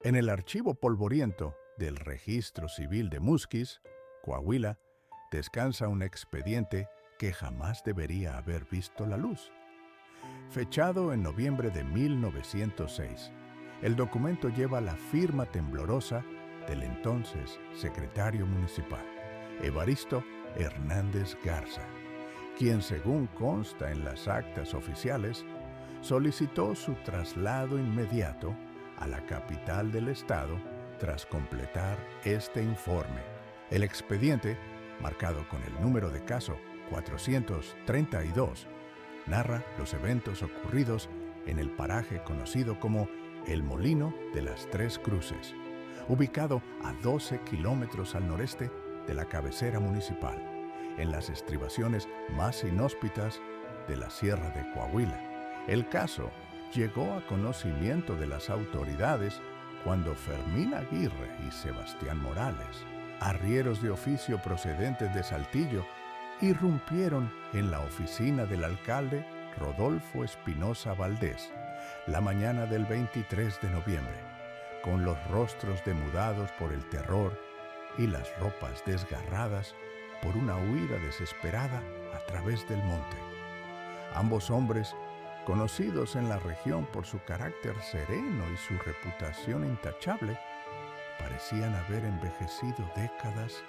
En el archivo polvoriento del Registro Civil de Musquis, Coahuila, descansa un expediente que jamás debería haber visto la luz. Fechado en noviembre de 1906, el documento lleva la firma temblorosa del entonces secretario municipal, Evaristo Hernández Garza, quien, según consta en las actas oficiales, solicitó su traslado inmediato a la capital del estado tras completar este informe. El expediente, marcado con el número de caso 432, narra los eventos ocurridos en el paraje conocido como El Molino de las Tres Cruces, ubicado a 12 kilómetros al noreste de la cabecera municipal, en las estribaciones más inhóspitas de la Sierra de Coahuila. El caso llegó a conocimiento de las autoridades cuando Fermín Aguirre y Sebastián Morales, arrieros de oficio procedentes de Saltillo, irrumpieron en la oficina del alcalde Rodolfo Espinosa Valdés la mañana del 23 de noviembre, con los rostros demudados por el terror y las ropas desgarradas por una huida desesperada a través del monte. Ambos hombres, conocidos en la región por su carácter sereno y su reputación intachable, parecían haber envejecido décadas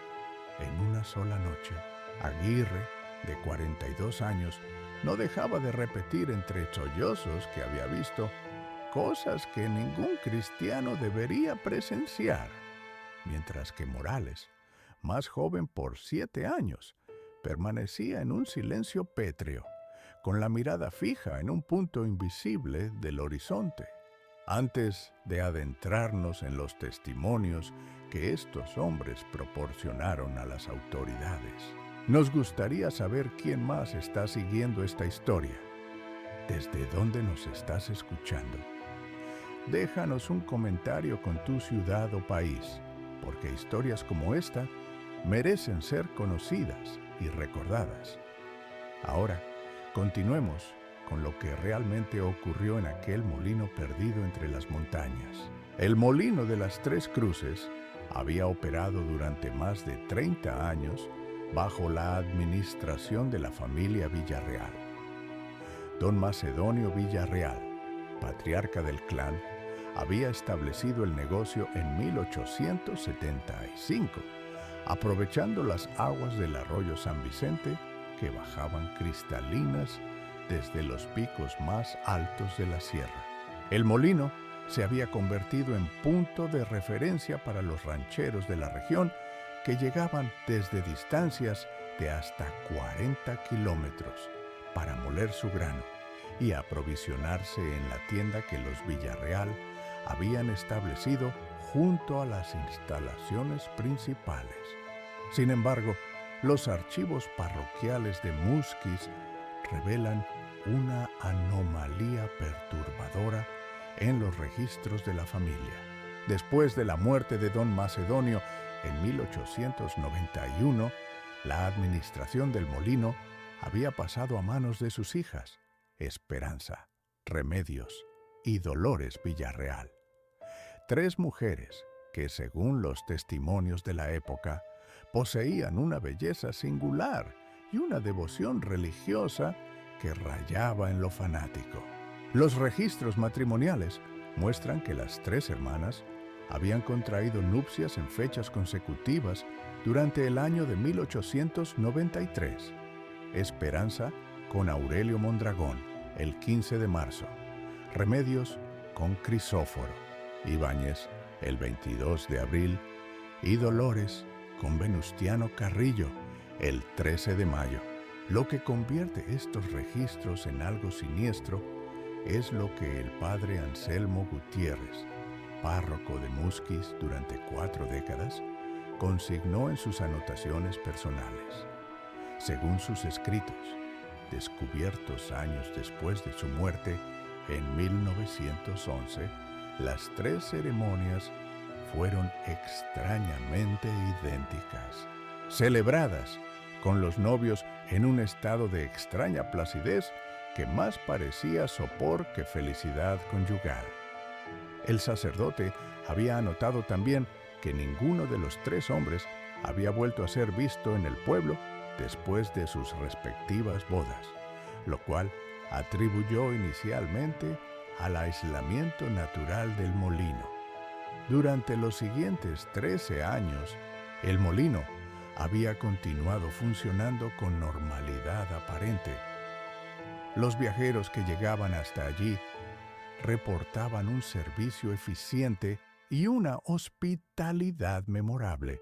en una sola noche. Aguirre, de 42 años, no dejaba de repetir entre sollozos que había visto cosas que ningún cristiano debería presenciar, mientras que Morales, más joven por 7 años, permanecía en un silencio pétreo, con la mirada fija en un punto invisible del horizonte. Antes de adentrarnos en los testimonios que estos hombres proporcionaron a las autoridades, nos gustaría saber quién más está siguiendo esta historia. ¿Desde dónde nos estás escuchando? Déjanos un comentario con tu ciudad o país, porque historias como esta merecen ser conocidas y recordadas. Ahora, continuemos con lo que realmente ocurrió en aquel molino perdido entre las montañas. El Molino de las Tres Cruces había operado durante más de 30 años bajo la administración de la familia Villarreal. Don Macedonio Villarreal, patriarca del clan, había establecido el negocio en 1875, aprovechando las aguas del arroyo San Vicente que bajaban cristalinas desde los picos más altos de la sierra. El molino se había convertido en punto de referencia para los rancheros de la región que llegaban desde distancias de hasta 40 kilómetros para moler su grano y aprovisionarse en la tienda que los Villarreal habían establecido junto a las instalaciones principales. Sin embargo, los archivos parroquiales de Musquis revelan una anomalía perturbadora en los registros de la familia. Después de la muerte de don Macedonio en 1891, la administración del molino había pasado a manos de sus hijas, Esperanza, Remedios y Dolores Villarreal. 3 mujeres que, según los testimonios de la época, poseían una belleza singular y una devoción religiosa que rayaba en lo fanático. Los registros matrimoniales muestran que las 3 hermanas habían contraído nupcias en fechas consecutivas durante el año de 1893. Esperanza con Aurelio Mondragón, el 15 de marzo. Remedios con Crisóforo Ibáñez, el 22 de abril. Y Dolores con Venustiano Carrillo, el 13 de mayo. Lo que convierte estos registros en algo siniestro es lo que el padre Anselmo Gutiérrez, párroco de Musquis durante 4 décadas, consignó en sus anotaciones personales. Según sus escritos, descubiertos años después de su muerte, en 1911, las 3 ceremonias fueron extrañamente idénticas, celebradas con los novios en un estado de extraña placidez que más parecía sopor que felicidad conyugal. El sacerdote Había anotado también que ninguno de los 3 hombres había vuelto a ser visto en el pueblo después de sus respectivas bodas, lo cual atribuyó inicialmente al aislamiento natural del molino. Durante los siguientes 13 años, el molino había continuado funcionando con normalidad aparente. Los viajeros que llegaban hasta allí reportaban un servicio eficiente y una hospitalidad memorable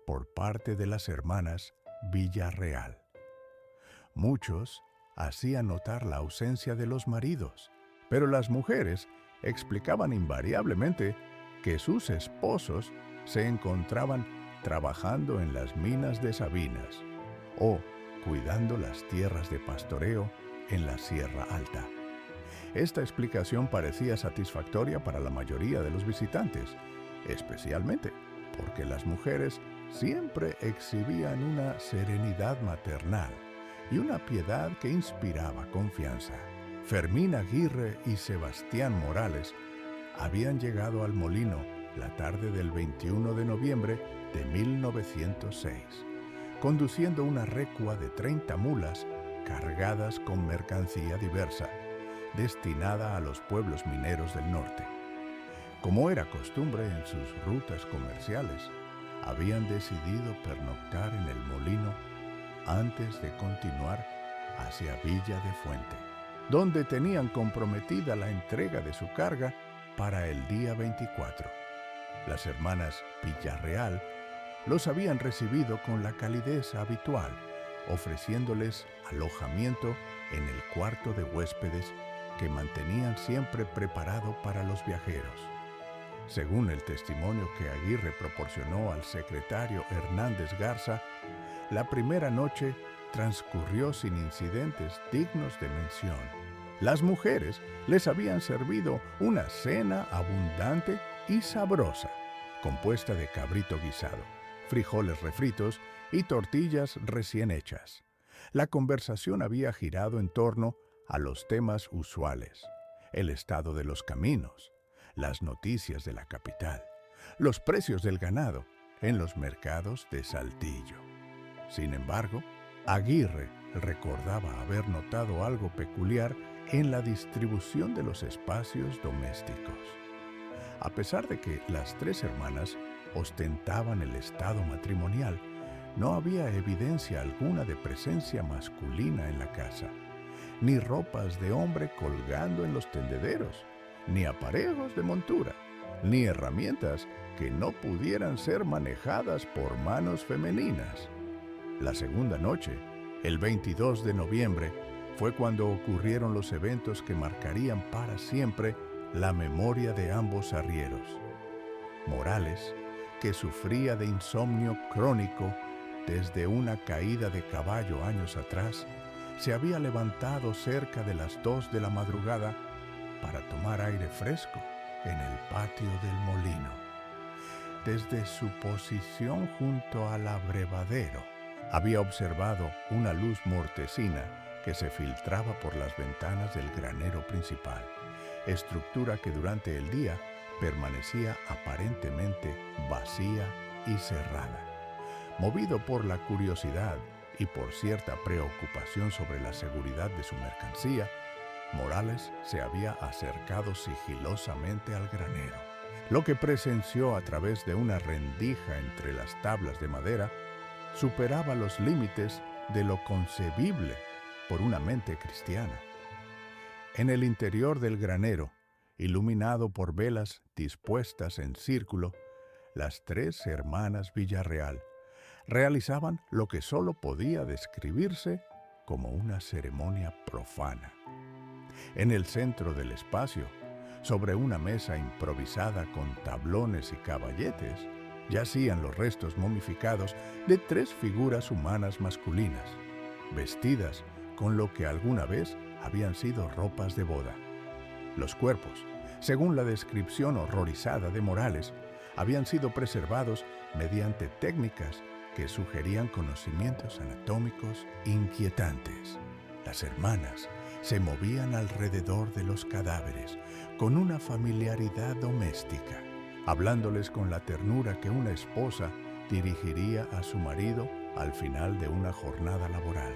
por parte de las hermanas Villarreal. Muchos hacían notar la ausencia de los maridos, pero las mujeres explicaban invariablemente que sus esposos se encontraban trabajando en las minas de Sabinas o cuidando las tierras de pastoreo en la Sierra Alta. Esta explicación parecía satisfactoria para la mayoría de los visitantes, especialmente porque las mujeres siempre exhibían una serenidad maternal y una piedad que inspiraba confianza. Fermín Aguirre y Sebastián Morales habían llegado al molino la tarde del 21 de noviembre de 1906, conduciendo una recua de 30 mulas cargadas con mercancía diversa, destinada a los pueblos mineros del norte. Como era costumbre en sus rutas comerciales, habían decidido pernoctar en el molino antes de continuar hacia Villa de Fuente, donde tenían comprometida la entrega de su carga para el día 24. Las hermanas Villarreal los habían recibido con la calidez habitual, ofreciéndoles alojamiento en el cuarto de huéspedes que mantenían siempre preparado para los viajeros. Según el testimonio que Aguirre proporcionó al secretario Hernández Garza, la primera noche transcurrió sin incidentes dignos de mención. Las mujeres les habían servido una cena abundante y sabrosa, compuesta de cabrito guisado, frijoles refritos y tortillas recién hechas. La conversación había girado en torno a los temas usuales: el estado de los caminos, las noticias de la capital, los precios del ganado en los mercados de Saltillo. Sin embargo, Aguirre recordaba haber notado algo peculiar en la distribución de los espacios domésticos. A pesar de que las 3 hermanas ostentaban el estado matrimonial, no había evidencia alguna de presencia masculina en la casa, ni ropas de hombre colgando en los tendederos, ni aparejos de montura, ni herramientas que no pudieran ser manejadas por manos femeninas. La segunda noche, el 22 de noviembre, fue cuando ocurrieron los eventos que marcarían para siempre la memoria de ambos arrieros. Morales, que sufría de insomnio crónico desde una caída de caballo años atrás, se había levantado cerca de las 2 de la madrugada para tomar aire fresco en el patio del molino. Desde su posición junto al abrevadero, había observado una luz mortecina que se filtraba por las ventanas del granero principal, estructura que durante el día permanecía aparentemente vacía y cerrada. Movido por la curiosidad y por cierta preocupación sobre la seguridad de su mercancía, Morales se había acercado sigilosamente al granero. Lo que presenció a través de una rendija entre las tablas de madera superaba los límites de lo concebible por una mente cristiana. En el interior del granero, iluminado por velas dispuestas en círculo, las 3 hermanas Villarreal realizaban lo que solo podía describirse como una ceremonia profana. En el centro del espacio, sobre una mesa improvisada con tablones y caballetes, yacían los restos momificados de 3 figuras humanas masculinas, vestidas con lo que alguna vez habían sido ropas de boda. Los cuerpos, según la descripción horrorizada de Morales, habían sido preservados mediante técnicas que sugerían conocimientos anatómicos inquietantes. Las hermanas se movían alrededor de los cadáveres con una familiaridad doméstica, hablándoles con la ternura que una esposa dirigiría a su marido al final de una jornada laboral.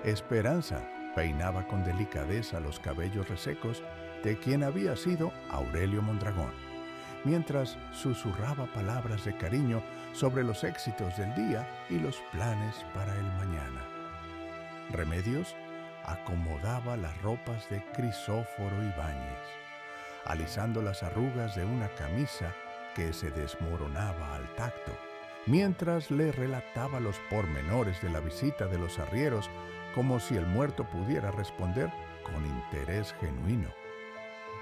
Esperanza peinaba con delicadeza los cabellos resecos de quien había sido Aurelio Mondragón, mientras susurraba palabras de cariño sobre los éxitos del día y los planes para el mañana. Remedios acomodaba las ropas de Crisóforo Ibáñez, alisando las arrugas de una camisa que se desmoronaba al tacto, mientras le relataba los pormenores de la visita de los arrieros como si el muerto pudiera responder con interés genuino.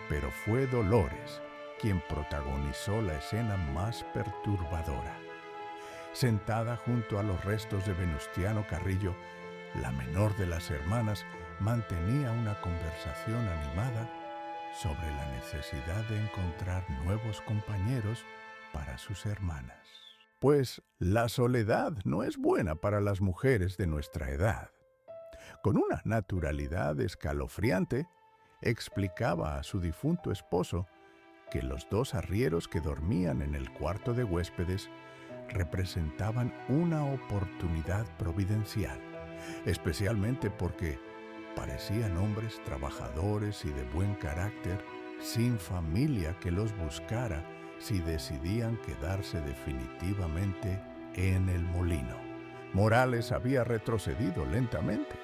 Pero fue Dolores quien protagonizó la escena más perturbadora. Sentada junto a los restos de Venustiano Carrillo, la menor de las hermanas mantenía una conversación animada sobre la necesidad de encontrar nuevos compañeros para sus hermanas. Pues la soledad no es buena para las mujeres de nuestra edad. Con una naturalidad escalofriante, explicaba a su difunto esposo que los dos arrieros que dormían en el cuarto de huéspedes representaban una oportunidad providencial, especialmente porque parecían hombres trabajadores y de buen carácter, sin familia que los buscara si decidían quedarse definitivamente en el molino. Morales había retrocedido lentamente,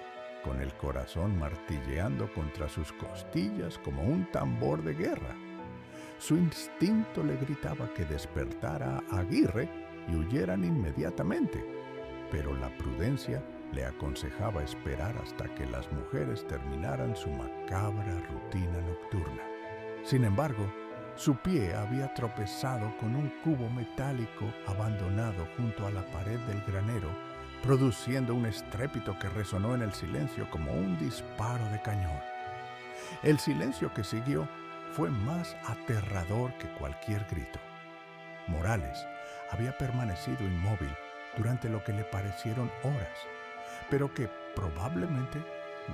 con el corazón martilleando contra sus costillas como un tambor de guerra. Su instinto le gritaba que despertara a Aguirre y huyeran inmediatamente, pero la prudencia le aconsejaba esperar hasta que las mujeres terminaran su macabra rutina nocturna. Sin embargo, su pie había tropezado con un cubo metálico abandonado junto a la pared del granero, produciendo un estrépito que resonó en el silencio como un disparo de cañón. El silencio que siguió fue más aterrador que cualquier grito. Morales había permanecido inmóvil durante lo que le parecieron horas, pero que probablemente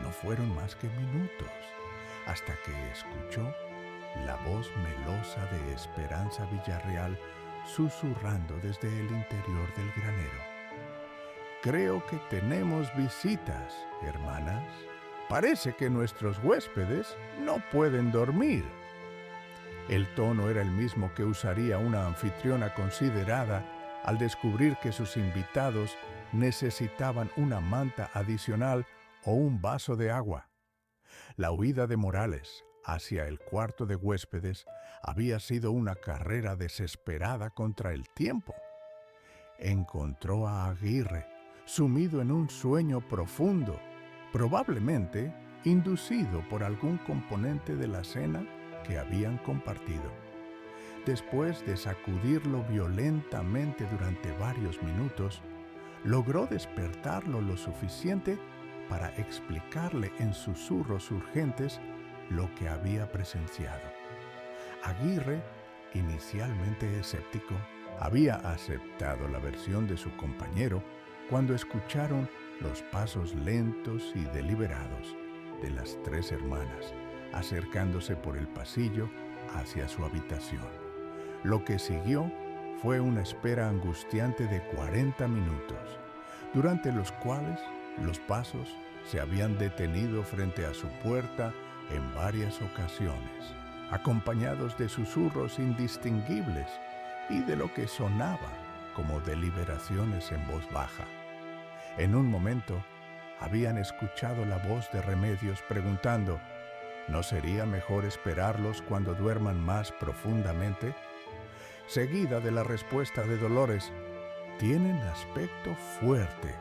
no fueron más que minutos, hasta que escuchó la voz melosa de Esperanza Villarreal susurrando desde el interior del granero. «Creo que tenemos visitas, hermanas. Parece que nuestros huéspedes no pueden dormir». El tono era el mismo que usaría una anfitriona considerada al descubrir que sus invitados necesitaban una manta adicional o un vaso de agua. La huida de Morales hacia el cuarto de huéspedes había sido una carrera desesperada contra el tiempo. Encontró a Aguirre sumido en un sueño profundo, probablemente inducido por algún componente de la cena que habían compartido. Después de sacudirlo violentamente durante varios minutos, logró despertarlo lo suficiente para explicarle en susurros urgentes lo que había presenciado. Aguirre, inicialmente escéptico, había aceptado la versión de su compañero cuando escucharon los pasos lentos y deliberados de las tres hermanas acercándose por el pasillo hacia su habitación. Lo que siguió fue una espera angustiante de 40 minutos, durante los cuales los pasos se habían detenido frente a su puerta en varias ocasiones, acompañados de susurros indistinguibles y de lo que sonaba como deliberaciones en voz baja. En un momento, habían escuchado la voz de Remedios preguntando: ¿no sería mejor esperarlos cuando duerman más profundamente? Seguida de la respuesta de Dolores: tienen aspecto fuerte.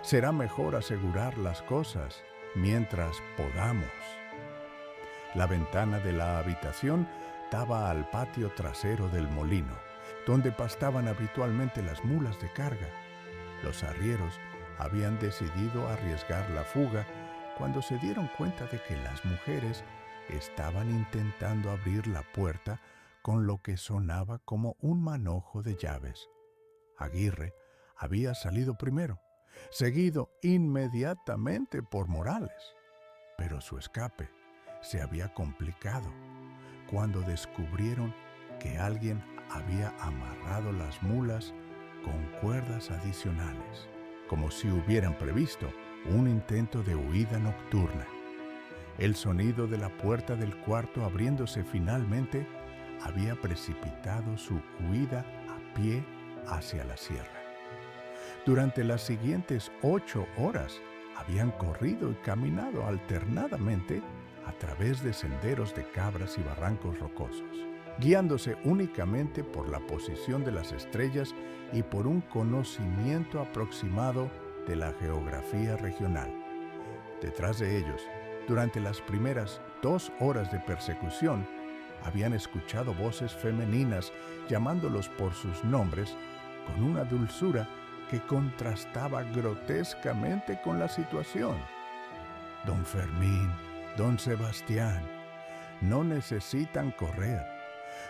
Será mejor asegurar las cosas mientras podamos. La ventana de la habitación daba al patio trasero del molino, donde pastaban habitualmente las mulas de carga. Los arrieros habían decidido arriesgar la fuga cuando se dieron cuenta de que las mujeres estaban intentando abrir la puerta con lo que sonaba como un manojo de llaves. Aguirre había salido primero, seguido inmediatamente por Morales, pero su escape se había complicado cuando descubrieron que alguien había amarrado las mulas con cuerdas adicionales, como si hubieran previsto un intento de huida nocturna. El sonido de la puerta del cuarto abriéndose finalmente había precipitado su huida a pie hacia la sierra. Durante las siguientes 8 horas habían corrido y caminado alternadamente a través de senderos de cabras y barrancos rocosos, guiándose únicamente por la posición de las estrellas y por un conocimiento aproximado de la geografía regional. Detrás de ellos, durante las primeras 2 horas de persecución, habían escuchado voces femeninas llamándolos por sus nombres con una dulzura que contrastaba grotescamente con la situación. Don Fermín, Don Sebastián, no necesitan correr.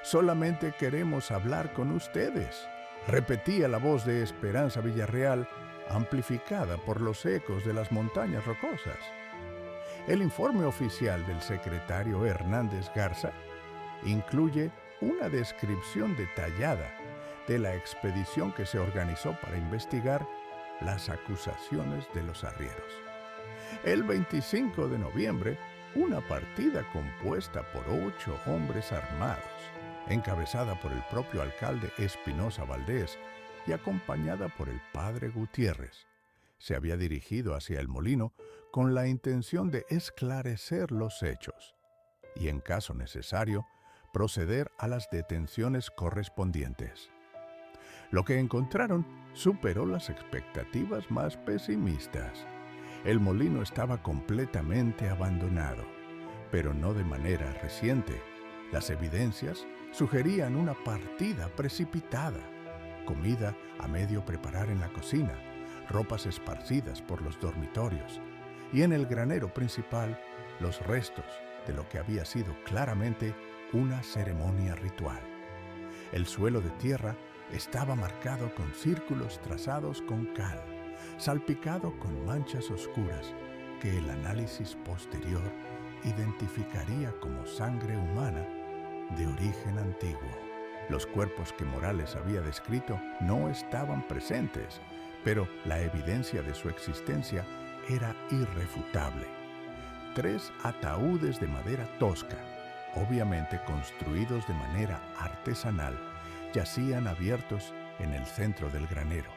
Solamente queremos hablar con ustedes, repetía la voz de Esperanza Villarreal, amplificada por los ecos de las montañas rocosas. El informe oficial del secretario Hernández Garza incluye una descripción detallada de la expedición que se organizó para investigar las acusaciones de los arrieros. El 25 de noviembre, una partida compuesta por 8 hombres armados, encabezada por el propio alcalde Espinosa Valdés y acompañada por el padre Gutiérrez, se había dirigido hacia el molino con la intención de esclarecer los hechos y, en caso necesario, proceder a las detenciones correspondientes. Lo que encontraron superó las expectativas más pesimistas. El molino estaba completamente abandonado, pero no de manera reciente. Las evidencias sugerían una partida precipitada, comida a medio preparar en la cocina, ropas esparcidas por los dormitorios y en el granero principal los restos de lo que había sido claramente una ceremonia ritual. El suelo de tierra estaba marcado con círculos trazados con cal, salpicado con manchas oscuras que el análisis posterior identificaría como sangre humana de origen antiguo. Los cuerpos que Morales había descrito no estaban presentes, pero la evidencia de su existencia era irrefutable. 3 ataúdes de madera tosca, obviamente construidos de manera artesanal, yacían abiertos en el centro del granero.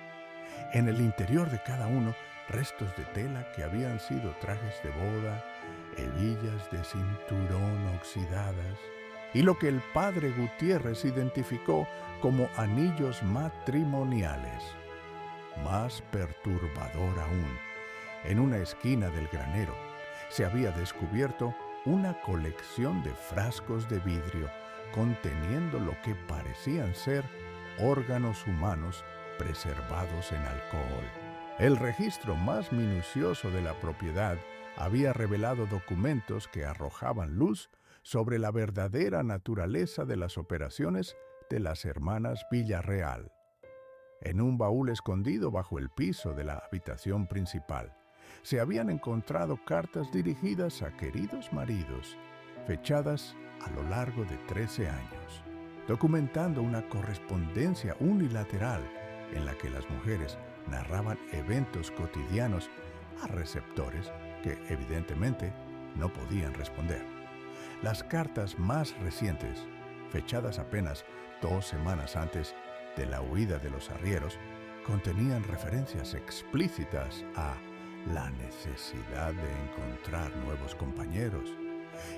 En el interior de cada uno, restos de tela que habían sido trajes de boda, hebillas de cinturón oxidadas y lo que el padre Gutiérrez identificó como anillos matrimoniales. Más perturbador aún, en una esquina del granero se había descubierto una colección de frascos de vidrio conteniendo lo que parecían ser órganos humanos preservados en alcohol. El registro más minucioso de la propiedad había revelado documentos que arrojaban luz sobre la verdadera naturaleza de las operaciones de las hermanas Villarreal. En un baúl escondido bajo el piso de la habitación principal, se habían encontrado cartas dirigidas a queridos maridos, fechadas a lo largo de 13 años, documentando una correspondencia unilateral en la que las mujeres narraban eventos cotidianos a receptores que evidentemente no podían responder. Las cartas más recientes, fechadas apenas 2 semanas antes de la huida de los arrieros, contenían referencias explícitas a la necesidad de encontrar nuevos compañeros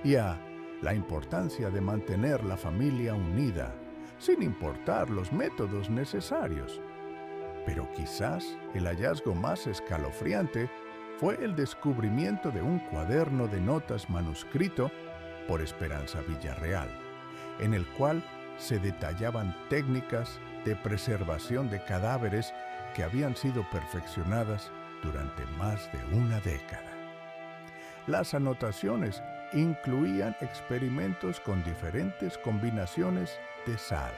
y a la importancia de mantener la familia unida, sin importar los métodos necesarios. Pero quizás el hallazgo más escalofriante fue el descubrimiento de un cuaderno de notas manuscrito por Esperanza Villarreal, en el cual se detallaban técnicas de preservación de cadáveres que habían sido perfeccionadas durante más de una década. Las anotaciones incluían experimentos con diferentes combinaciones de sal,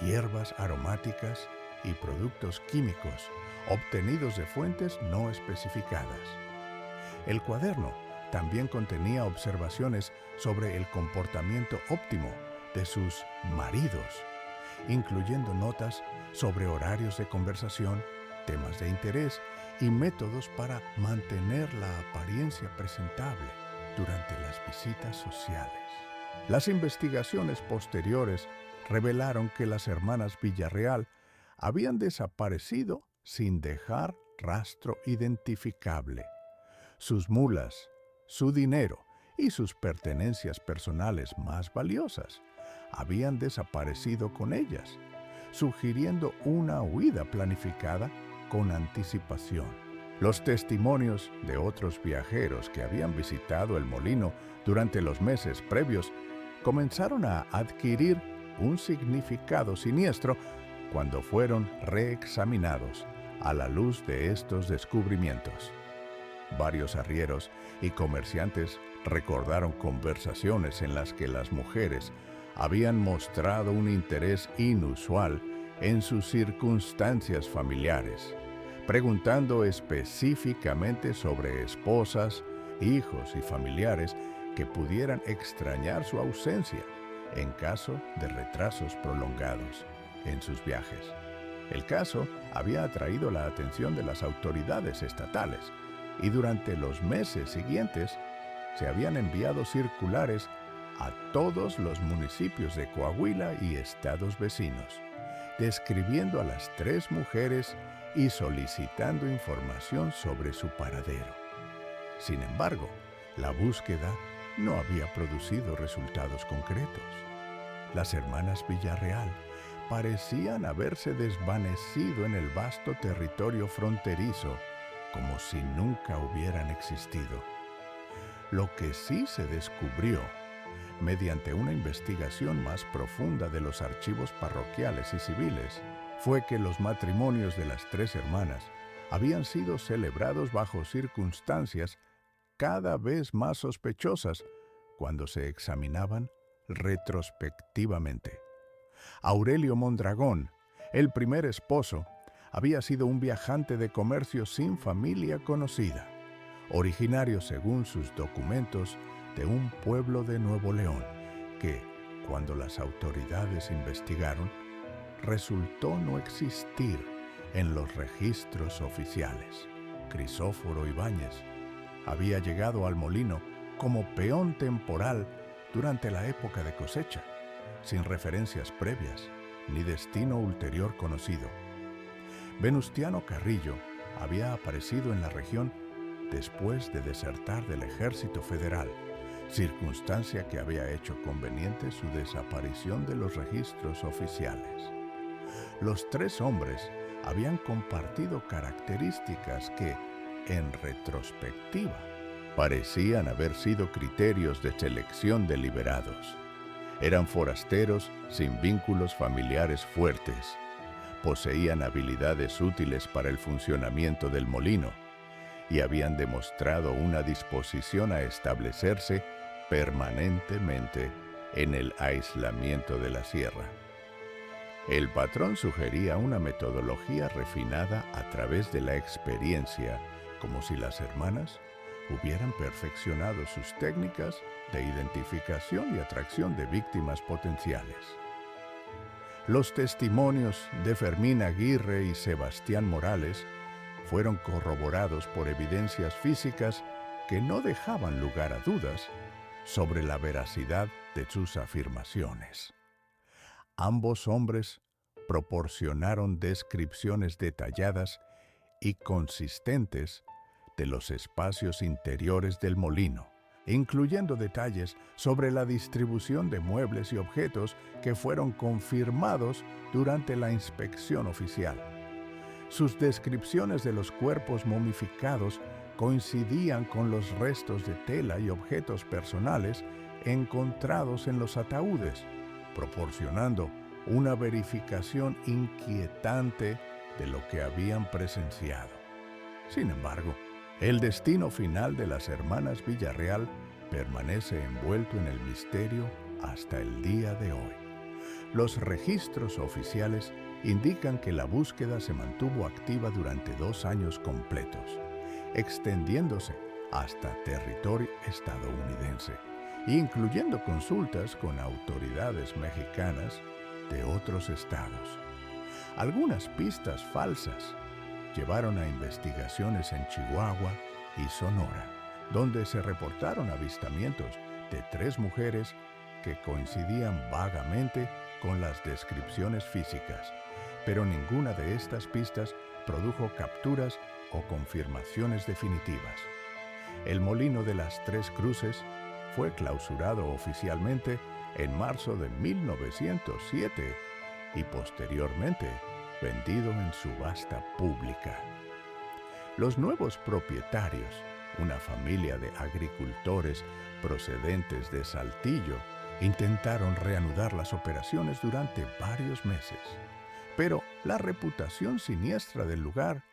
hierbas aromáticas y productos químicos obtenidos de fuentes no especificadas. El cuaderno también contenía observaciones sobre el comportamiento óptimo de sus maridos, incluyendo notas sobre horarios de conversación, temas de interés y métodos para mantener la apariencia presentable durante las visitas sociales. Las investigaciones posteriores revelaron que las hermanas Villarreal habían desaparecido sin dejar rastro identificable. Sus mulas, su dinero y sus pertenencias personales más valiosas habían desaparecido con ellas, sugiriendo una huida planificada con anticipación. Los testimonios de otros viajeros que habían visitado el molino durante los meses previos comenzaron a adquirir un significado siniestro cuando fueron reexaminados a la luz de estos descubrimientos. Varios arrieros y comerciantes recordaron conversaciones en las que las mujeres habían mostrado un interés inusual en sus circunstancias familiares, preguntando específicamente sobre esposas, hijos y familiares que pudieran extrañar su ausencia en caso de retrasos prolongados en sus viajes. El caso había atraído la atención de las autoridades estatales y durante los meses siguientes se habían enviado circulares a todos los municipios de Coahuila y estados vecinos, describiendo a las 3 mujeres y solicitando información sobre su paradero. Sin embargo, la búsqueda no había producido resultados concretos. Las hermanas Villarreal parecían haberse desvanecido en el vasto territorio fronterizo como si nunca hubieran existido. Lo que sí se descubrió, mediante una investigación más profunda de los archivos parroquiales y civiles, fue que los matrimonios de las 3 hermanas habían sido celebrados bajo circunstancias cada vez más sospechosas cuando se examinaban retrospectivamente. Aurelio Mondragón, el primer esposo, había sido un viajante de comercio sin familia conocida, originario, según sus documentos, de un pueblo de Nuevo León, que, cuando las autoridades investigaron, resultó no existir en los registros oficiales. Crisóforo Ibáñez había llegado al molino como peón temporal durante la época de cosecha, sin referencias previas ni destino ulterior conocido. Venustiano Carrillo había aparecido en la región después de desertar del Ejército Federal, circunstancia que había hecho conveniente su desaparición de los registros oficiales. Los 3 hombres habían compartido características que, en retrospectiva, parecían haber sido criterios de selección deliberados. Eran forasteros sin vínculos familiares fuertes. Poseían habilidades útiles para el funcionamiento del molino y habían demostrado una disposición a establecerse permanentemente en el aislamiento de la sierra. El patrón sugería una metodología refinada a través de la experiencia, como si las hermanas hubieran perfeccionado sus técnicas de identificación y atracción de víctimas potenciales. Los testimonios de Fermín Aguirre y Sebastián Morales fueron corroborados por evidencias físicas que no dejaban lugar a dudas sobre la veracidad de sus afirmaciones. Ambos hombres proporcionaron descripciones detalladas y consistentes de los espacios interiores del molino, incluyendo detalles sobre la distribución de muebles y objetos que fueron confirmados durante la inspección oficial. Sus descripciones de los cuerpos momificados coincidían con los restos de tela y objetos personales encontrados en los ataúdes, proporcionando una verificación inquietante de lo que habían presenciado. Sin embargo, el destino final de las hermanas Villarreal permanece envuelto en el misterio hasta el día de hoy. Los registros oficiales indican que la búsqueda se mantuvo activa durante 2 años completos, extendiéndose hasta territorio estadounidense, incluyendo consultas con autoridades mexicanas de otros estados. Algunas pistas falsas llevaron a investigaciones en Chihuahua y Sonora, donde se reportaron avistamientos de 3 mujeres que coincidían vagamente con las descripciones físicas, pero ninguna de estas pistas produjo capturas o confirmaciones definitivas. El Molino de las Tres Cruces fue clausurado oficialmente en marzo de 1907 y posteriormente vendido en subasta pública. Los nuevos propietarios, una familia de agricultores procedentes de Saltillo, intentaron reanudar las operaciones durante varios meses, pero la reputación siniestra del lugar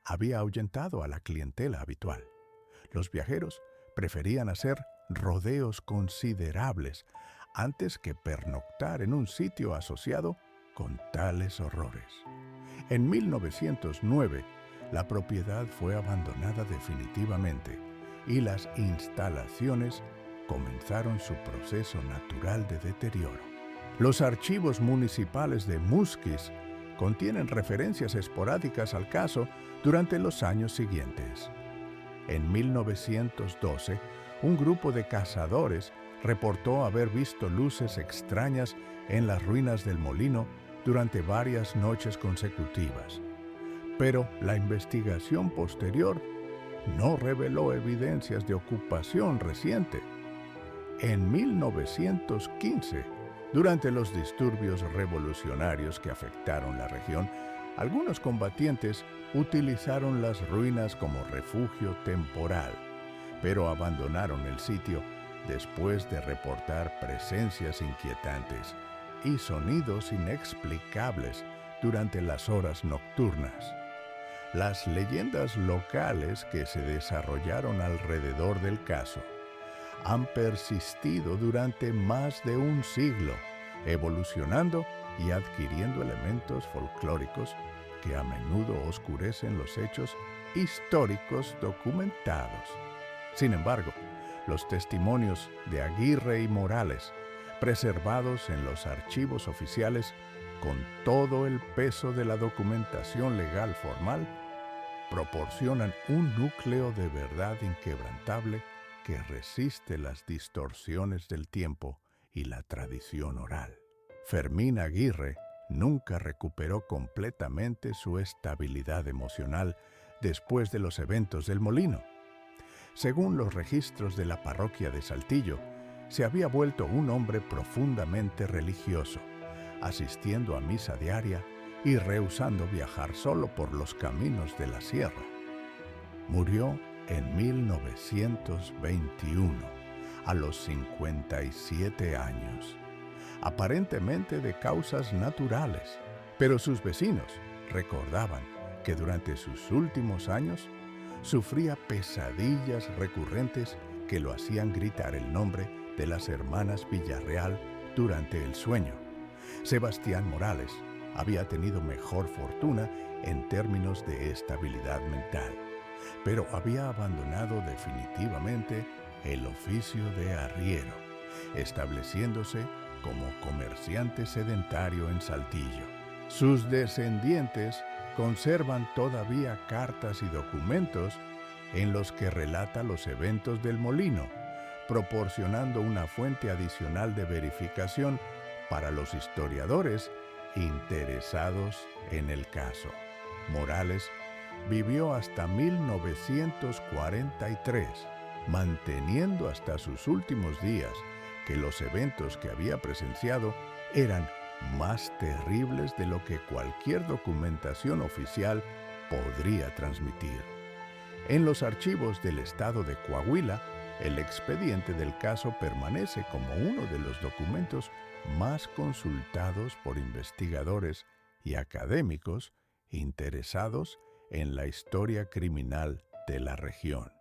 había ahuyentado a la clientela habitual. Los viajeros preferían hacer rodeos considerables antes que pernoctar en un sitio asociado con tales horrores. En 1909, la propiedad fue abandonada definitivamente y las instalaciones comenzaron su proceso natural de deterioro. Los archivos municipales de Musquis contienen referencias esporádicas al caso durante los años siguientes. En 1912, un grupo de cazadores reportó haber visto luces extrañas en las ruinas del molino durante varias noches consecutivas, pero la investigación posterior no reveló evidencias de ocupación reciente. En 1915, durante los disturbios revolucionarios que afectaron la región, algunos combatientes utilizaron las ruinas como refugio temporal, pero abandonaron el sitio después de reportar presencias inquietantes y sonidos inexplicables durante las horas nocturnas. Las leyendas locales que se desarrollaron alrededor del caso han persistido durante más de un siglo, evolucionando y adquiriendo elementos folclóricos que a menudo oscurecen los hechos históricos documentados. Sin embargo, los testimonios de Aguirre y Morales, preservados en los archivos oficiales con todo el peso de la documentación legal formal, proporcionan un núcleo de verdad inquebrantable que resiste las distorsiones del tiempo y la tradición oral. Fermín Aguirre nunca recuperó completamente su estabilidad emocional después de los eventos del molino. Según los registros de la parroquia de Saltillo, se había vuelto un hombre profundamente religioso, asistiendo a misa diaria y rehusando viajar solo por los caminos de la sierra. Murió en 1921, a los 57 años, aparentemente de causas naturales, pero sus vecinos recordaban que durante sus últimos años sufría pesadillas recurrentes que lo hacían gritar el nombre de las hermanas Villarreal durante el sueño. Sebastián Morales había tenido mejor fortuna en términos de estabilidad mental, pero había abandonado definitivamente el oficio de arriero, estableciéndose como comerciante sedentario en Saltillo. Sus descendientes conservan todavía cartas y documentos en los que relata los eventos del molino, proporcionando una fuente adicional de verificación para los historiadores interesados en el caso. Morales vivió hasta 1943, manteniendo hasta sus últimos días que los eventos que había presenciado eran más terribles de lo que cualquier documentación oficial podría transmitir. En los archivos del estado de Coahuila, el expediente del caso permanece como uno de los documentos más consultados por investigadores y académicos interesados en la historia criminal de la región.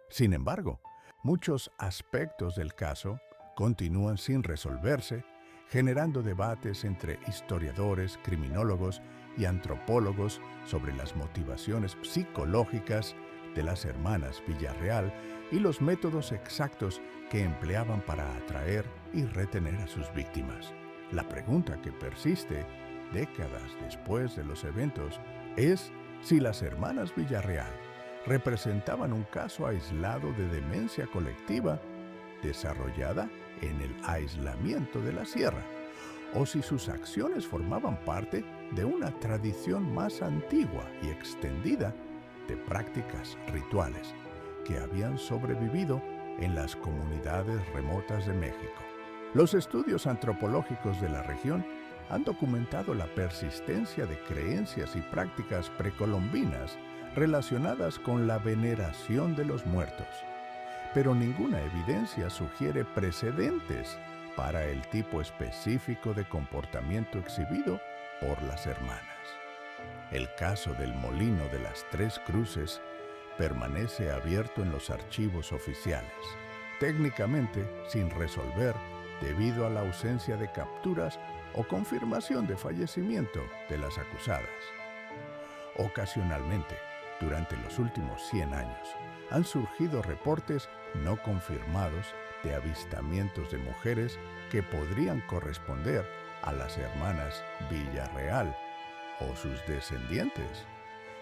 Sin embargo, muchos aspectos del caso continúan sin resolverse, generando debates entre historiadores, criminólogos y antropólogos sobre las motivaciones psicológicas de las hermanas Villarreal y los métodos exactos que empleaban para atraer y retener a sus víctimas. La pregunta que persiste décadas después de los eventos es si las hermanas Villarreal representaban un caso aislado de demencia colectiva desarrollada en el aislamiento de la sierra, o si sus acciones formaban parte de una tradición más antigua y extendida de prácticas rituales que habían sobrevivido en las comunidades remotas de México. Los estudios antropológicos de la región han documentado la persistencia de creencias y prácticas precolombinas relacionadas con la veneración de los muertos, pero ninguna evidencia sugiere precedentes para el tipo específico de comportamiento exhibido por las hermanas. El caso del molino de las Tres Cruces permanece abierto en los archivos oficiales, técnicamente sin resolver debido a la ausencia de capturas o confirmación de fallecimiento de las acusadas. Ocasionalmente, durante los últimos 100 años, han surgido reportes no confirmados de avistamientos de mujeres que podrían corresponder a las hermanas Villarreal o sus descendientes,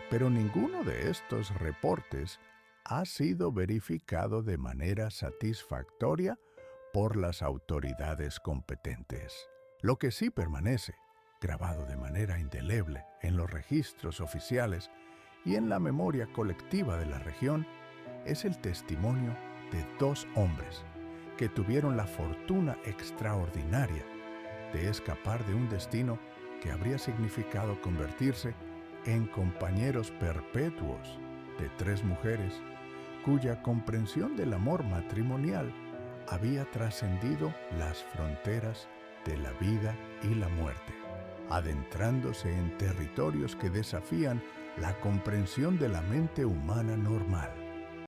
pero ninguno de estos reportes ha sido verificado de manera satisfactoria por las autoridades competentes. Lo que sí permanece, grabado de manera indeleble en los registros oficiales y en la memoria colectiva de la región, es el testimonio de 2 hombres que tuvieron la fortuna extraordinaria de escapar de un destino que habría significado convertirse en compañeros perpetuos de 3 mujeres cuya comprensión del amor matrimonial había trascendido las fronteras de la vida y la muerte, adentrándose en territorios que desafían la comprensión de la mente humana normal.